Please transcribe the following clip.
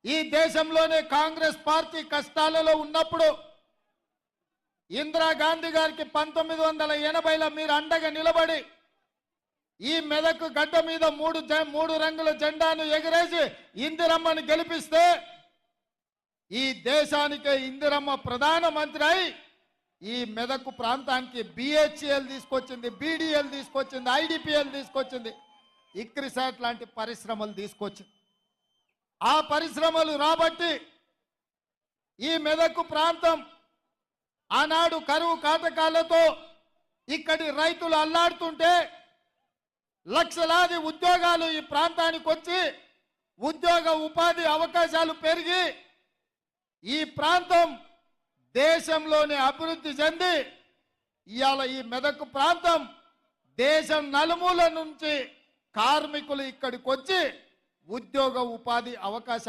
ఈ దేశంలోనే కాంగ్రెస్ పార్టీ కష్టాలలో ఉన్నప్పుడు ఇందిరాగాంధీ గారికి 1980లో మీరు అండగా నిలబడి ఈ మెదక్ గడ్డ మీద మూడు రంగుల జెండాను ఎగరేసి ఇందిరమ్మని గెలిపిస్తే ఈ దేశానికి ఇందిరమ్మ ప్రధానమంత్రి అయి ఈ మెదక్ ప్రాంతానికి బిహెచ్ఎల్ తీసుకొచ్చింది, బీడీఎల్ తీసుకొచ్చింది, ఐడిపిఎల్ తీసుకొచ్చింది, ఇక్రిసాట్ లాంటి పరిశ్రమలు తీసుకొచ్చింది. ఆ పరిశ్రమలు రాబట్టి ఈ మెదక్ ప్రాంతం ఆనాడు కరువు కాటకాలతో ఇక్కడి రైతులు అల్లాడుతుంటే లక్షలాది ఉద్యోగాలు ఈ ప్రాంతానికి వచ్చి ఉద్యోగ ఉపాధి అవకాశాలు పెరిగి ఈ ప్రాంతం దేశంలోనే అభివృద్ధి చెంది ఇవాళ ఈ మెదక్ ప్రాంతం దేశం నలుమూల నుంచి కార్మికులు ఇక్కడికి వచ్చి ఉద్యోగ ఉపాధి అవకాశాలు